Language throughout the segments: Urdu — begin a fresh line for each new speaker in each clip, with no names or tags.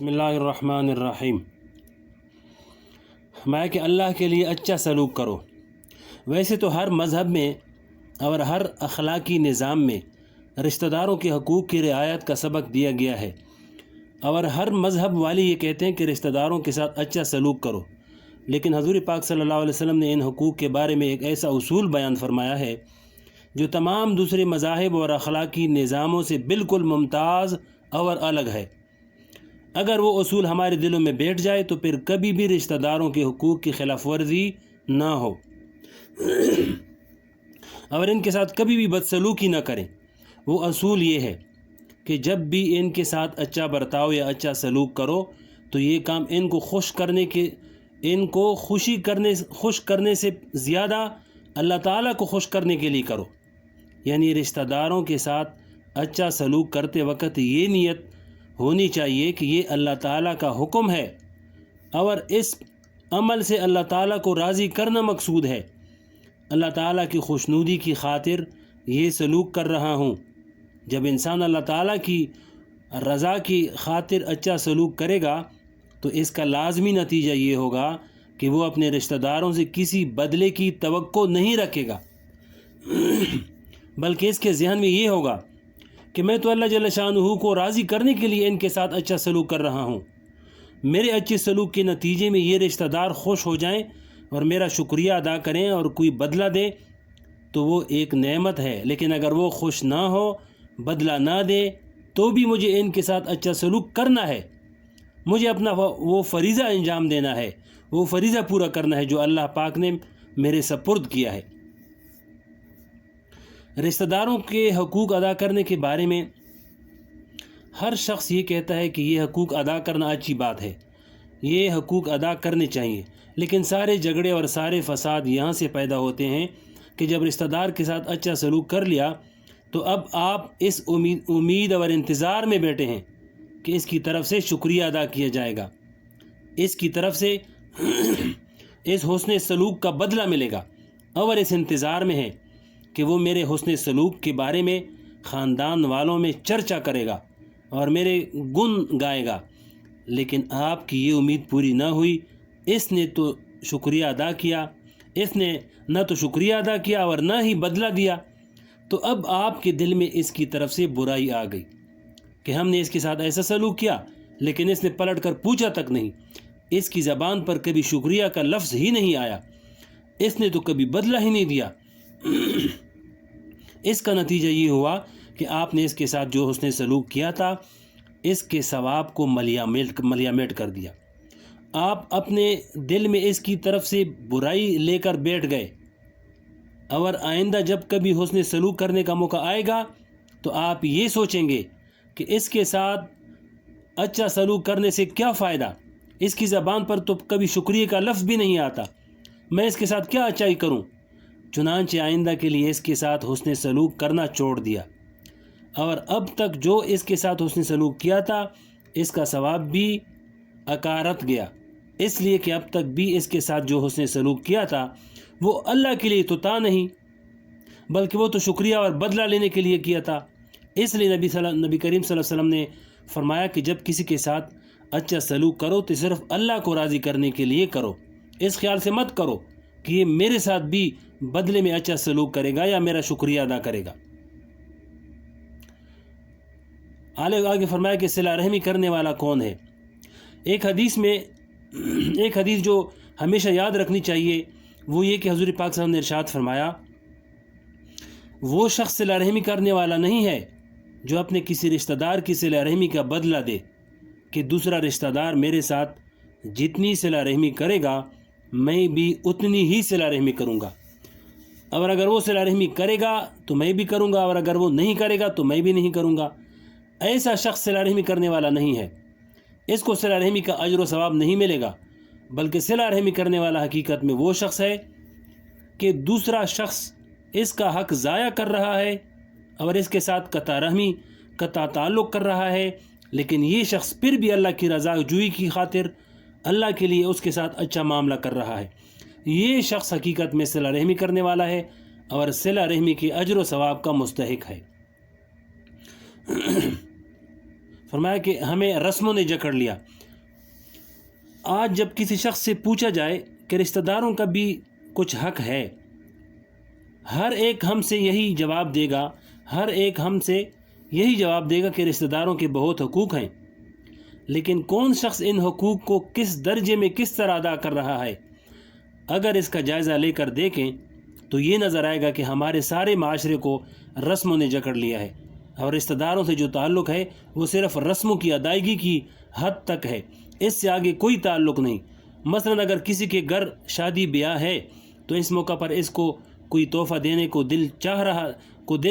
بسم اللہ الرحمن الرحیم۔ میں کہ اللہ کے لیے اچھا سلوک کرو۔ ویسے تو ہر مذہب میں اور ہر اخلاقی نظام میں رشتہ داروں کے حقوق کی رعایت کا سبق دیا گیا ہے، اور ہر مذہب والے یہ کہتے ہیں کہ رشتہ داروں کے ساتھ اچھا سلوک کرو۔ لیکن حضور پاک صلی اللہ علیہ وسلم نے ان حقوق کے بارے میں ایک ایسا اصول بیان فرمایا ہے جو تمام دوسرے مذاہب اور اخلاقی نظاموں سے بالکل ممتاز اور الگ ہے۔ اگر وہ اصول ہمارے دلوں میں بیٹھ جائے تو پھر کبھی بھی رشتہ داروں کے حقوق کی خلاف ورزی نہ ہو اور ان کے ساتھ کبھی بھی بدسلوکی نہ کریں۔ وہ اصول یہ ہے کہ جب بھی ان کے ساتھ اچھا برتاؤ یا اچھا سلوک کرو تو یہ کام ان کو خوش کرنے سے زیادہ اللہ تعالیٰ کو خوش کرنے کے لیے کرو۔ یعنی رشتہ داروں کے ساتھ اچھا سلوک کرتے وقت یہ نیت ہونی چاہیے کہ یہ اللہ تعالیٰ کا حکم ہے اور اس عمل سے اللہ تعالیٰ کو راضی کرنا مقصود ہے۔ اللہ تعالیٰ کی خوشنودی کی خاطر یہ سلوک کر رہا ہوں۔ جب انسان اللہ تعالیٰ کی رضا کی خاطر اچھا سلوک کرے گا تو اس کا لازمی نتیجہ یہ ہوگا کہ وہ اپنے رشتہ داروں سے کسی بدلے کی توقع نہیں رکھے گا، بلکہ اس کے ذہن میں یہ ہوگا کہ میں تو اللہ جل شانہ کو راضی کرنے کے لیے ان کے ساتھ اچھا سلوک کر رہا ہوں۔ میرے اچھے سلوک کے نتیجے میں یہ رشتہ دار خوش ہو جائیں اور میرا شکریہ ادا کریں اور کوئی بدلہ دیں تو وہ ایک نعمت ہے، لیکن اگر وہ خوش نہ ہو، بدلہ نہ دے تو بھی مجھے ان کے ساتھ اچھا سلوک کرنا ہے۔ مجھے اپنا وہ فریضہ انجام دینا ہے، وہ فریضہ پورا کرنا ہے جو اللہ پاک نے میرے سپرد کیا ہے۔ رشتہ داروں کے حقوق ادا کرنے کے بارے میں ہر شخص یہ کہتا ہے کہ یہ حقوق ادا کرنا اچھی بات ہے، یہ حقوق ادا کرنے چاہیے، لیکن سارے جھگڑے اور سارے فساد یہاں سے پیدا ہوتے ہیں کہ جب رشتہ دار کے ساتھ اچھا سلوک کر لیا تو اب آپ اس امید اور انتظار میں بیٹھے ہیں کہ اس کی طرف سے شکریہ ادا کیا جائے گا، اس کی طرف سے اس حسن سلوک کا بدلہ ملے گا، اور اس انتظار میں ہے کہ وہ میرے حسن سلوک کے بارے میں خاندان والوں میں چرچا کرے گا اور میرے گن گائے گا۔ لیکن آپ کی یہ امید پوری نہ ہوئی، اس نے تو شکریہ ادا کیا، اس نے نہ تو شکریہ ادا کیا اور نہ ہی بدلہ دیا، تو اب آپ کے دل میں اس کی طرف سے برائی آ گئی کہ ہم نے اس کے ساتھ ایسا سلوک کیا لیکن اس نے پلٹ کر پوچھا تک نہیں، اس کی زبان پر کبھی شکریہ کا لفظ ہی نہیں آیا، اس نے تو کبھی بدلہ ہی نہیں دیا۔ اس کا نتیجہ یہ ہوا کہ آپ نے اس کے ساتھ جو حسن سلوک کیا تھا اس کے ثواب کو ملیامیٹ کر دیا۔ آپ اپنے دل میں اس کی طرف سے برائی لے کر بیٹھ گئے، اور آئندہ جب کبھی حسن سلوک کرنے کا موقع آئے گا تو آپ یہ سوچیں گے کہ اس کے ساتھ اچھا سلوک کرنے سے کیا فائدہ، اس کی زبان پر تو کبھی شکریہ کا لفظ بھی نہیں آتا، میں اس کے ساتھ کیا اچھائی کروں۔ چنانچہ آئندہ کے لیے اس کے ساتھ حسن سلوک کرنا چھوڑ دیا، اور اب تک جو اس کے ساتھ حسن سلوک کیا تھا اس کا ثواب بھی اکارت گیا، اس لیے کہ اب تک بھی اس کے ساتھ جو حسن سلوک کیا تھا وہ اللہ کے لیے تو تھا نہیں، بلکہ وہ تو شکریہ اور بدلہ لینے کے لیے کیا تھا۔ اس لیے نبی کریم صلی اللہ علیہ وسلم نے فرمایا کہ جب کسی کے ساتھ اچھا سلوک کرو تو صرف اللہ کو راضی کرنے کے لیے کرو، اس خیال سے مت کرو کہ یہ میرے ساتھ بھی بدلے میں اچھا سلوک کرے گا یا میرا شکریہ ادا کرے گا۔ آگے فرمایا کہ صلہ رحمی کرنے والا کون ہے۔ ایک حدیث جو ہمیشہ یاد رکھنی چاہیے وہ یہ کہ حضور پاک صلی اللہ علیہ وسلم نے ارشاد فرمایا، وہ شخص صلہ رحمی کرنے والا نہیں ہے جو اپنے کسی رشتہ دار کی صلہ رحمی کا بدلہ دے کہ دوسرا رشتہ دار میرے ساتھ جتنی صلہ رحمی کرے گا میں بھی اتنی ہی صلہ رحمی کروں گا، اور اگر وہ صلہ رحمی کرے گا تو میں بھی کروں گا، اور اگر وہ نہیں کرے گا تو میں بھی نہیں کروں گا۔ ایسا شخص صلہ رحمی کرنے والا نہیں ہے، اس کو صلہ رحمی کا اجر و ثواب نہیں ملے گا، بلکہ صلہ رحمی کرنے والا حقیقت میں وہ شخص ہے کہ دوسرا شخص اس کا حق ضائع کر رہا ہے اور اس کے ساتھ قطع تعلق کر رہا ہے، لیکن یہ شخص پھر بھی اللہ کی رضا جوئی کی خاطر اللہ کے لیے اس کے ساتھ اچھا معاملہ کر رہا ہے۔ یہ شخص حقیقت میں صلہ رحمی کرنے والا ہے اور صلہ رحمی کے اجر و ثواب کا مستحق ہے۔ فرمایا کہ ہمیں رسموں نے جکڑ لیا۔ آج جب کسی شخص سے پوچھا جائے کہ رشتہ داروں کا بھی کچھ حق ہے، ہر ایک ہم سے یہی جواب دے گا کہ رشتہ داروں کے بہت حقوق ہیں، لیکن کون شخص ان حقوق کو کس درجے میں کس طرح ادا کر رہا ہے؟ اگر اس کا جائزہ لے کر دیکھیں تو یہ نظر آئے گا کہ ہمارے سارے معاشرے کو رسموں نے جکڑ لیا ہے، اور رشتہ داروں سے جو تعلق ہے وہ صرف رسموں کی ادائیگی کی حد تک ہے، اس سے آگے کوئی تعلق نہیں۔ مثلا اگر کسی کے گھر شادی بیاہ ہے تو اس موقع پر اس کو کوئی تحفہ دینے کو دل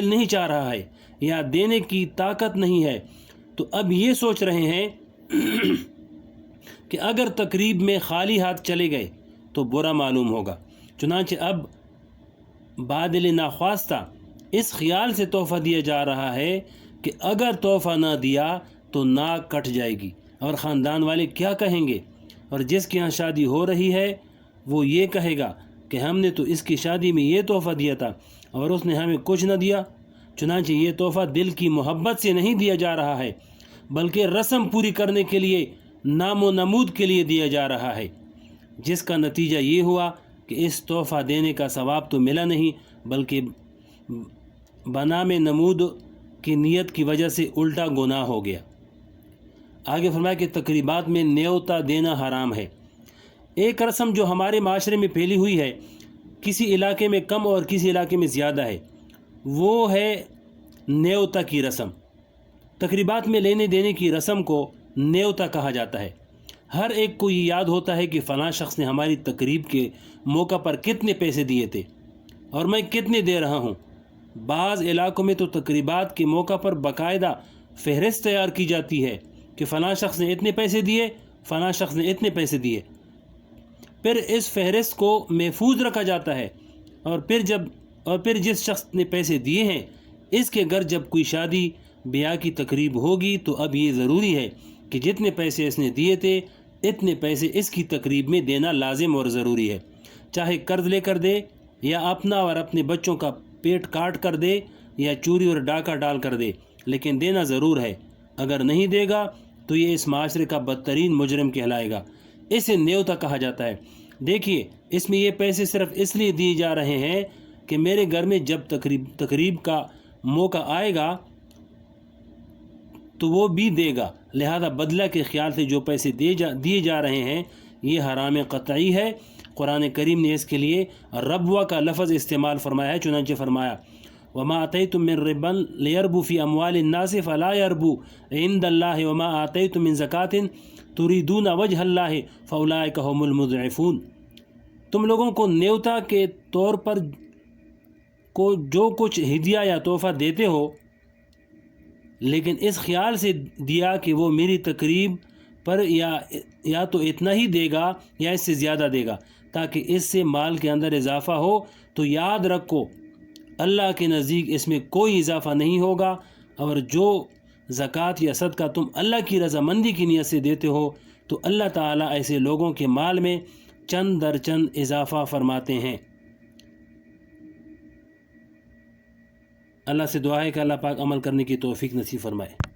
نہیں چاہ رہا ہے یا دینے کی طاقت نہیں ہے، تو اب یہ سوچ رہے ہیں کہ اگر تقریب میں خالی ہاتھ چلے گئے تو برا معلوم ہوگا، چنانچہ اب بادل ناخواستہ اس خیال سے تحفہ دیا جا رہا ہے کہ اگر تحفہ نہ دیا تو ناک کٹ جائے گی اور خاندان والے کیا کہیں گے، اور جس کے ہاں شادی ہو رہی ہے وہ یہ کہے گا کہ ہم نے تو اس کی شادی میں یہ تحفہ دیا تھا اور اس نے ہمیں کچھ نہ دیا۔ چنانچہ یہ تحفہ دل کی محبت سے نہیں دیا جا رہا ہے، بلکہ رسم پوری کرنے کے لیے، نام و نمود کے لیے دیا جا رہا ہے، جس کا نتیجہ یہ ہوا کہ اس تحفہ دینے کا ثواب تو ملا نہیں، بلکہ بنام نمود کی نیت کی وجہ سے الٹا گناہ ہو گیا۔ آگے فرمایا کہ تقریبات میں نیوتا دینا حرام ہے۔ ایک رسم جو ہمارے معاشرے میں پھیلی ہوئی ہے، کسی علاقے میں کم اور کسی علاقے میں زیادہ ہے، وہ ہے نیوتا کی رسم۔ تقریبات میں لینے دینے کی رسم کو نیوتا کہا جاتا ہے۔ ہر ایک کو یہ یاد ہوتا ہے کہ فلاں شخص نے ہماری تقریب کے موقع پر کتنے پیسے دیے تھے اور میں کتنے دے رہا ہوں۔ بعض علاقوں میں تو تقریبات کے موقع پر باقاعدہ فہرست تیار کی جاتی ہے کہ فلاں شخص نے اتنے پیسے دیے، فلاں شخص نے اتنے پیسے دیے، پھر اس فہرست کو محفوظ رکھا جاتا ہے، اور پھر جس شخص نے پیسے دیے ہیں اس کے گھر جب کوئی شادی بیاہ کی تقریب ہوگی تو اب یہ ضروری ہے کہ جتنے پیسے اس نے دیے تھے اتنے پیسے اس کی تقریب میں دینا لازم اور ضروری ہے، چاہے قرض لے کر دے یا اپنا اور اپنے بچوں کا پیٹ کاٹ کر دے یا چوری اور ڈاکہ ڈال کر دے، لیکن دینا ضرور ہے۔ اگر نہیں دے گا تو یہ اس معاشرے کا بدترین مجرم کہلائے گا۔ اسے نیوتا کہا جاتا ہے۔ دیکھیے، اس میں یہ پیسے صرف اس لیے دیے جا رہے ہیں کہ میرے گھر میں جب تقریب کا موقع آئے گا تو وہ بھی دے گا، لہذا بدلہ کے خیال سے جو پیسے دیے جا رہے ہیں یہ حرام قطعی ہے۔ قرآن کریم نے اس کے لیے ربوہ کا لفظ استعمال فرمایا ہے، چنانچہ فرمایا وَمَا آتَيْتُم مِّن رِّبًّا لِيَرْبُوا فِي أَمْوَالِ النَّاسِ فَلَا يَرْبُوا عِندَ اللَّهِ وَمَا آتَيْتُم مِّن زَكَاةٍ تُرِيدُونَ وَجْهَ اللَّهِ فَأُولَٰئِكَ هُمُ الْمُضْعِفُونَ۔ تم لوگوں کو نیوتا کے طور پر جو کچھ ہدیہ یا تحفہ دیتے ہو، لیکن اس خیال سے دیا کہ وہ میری تقریب پر یا تو اتنا ہی دے گا یا اس سے زیادہ دے گا تاکہ اس سے مال کے اندر اضافہ ہو، تو یاد رکھو اللہ کے نزدیک اس میں کوئی اضافہ نہیں ہوگا، اور جو زکوٰۃ یا صدقہ تم اللہ کی رضامندی کی نیت سے دیتے ہو تو اللہ تعالیٰ ایسے لوگوں کے مال میں چند در چند اضافہ فرماتے ہیں۔ اللہ سے دعا ہے کہ اللہ پاک عمل کرنے کی توفیق نصیب فرمائے۔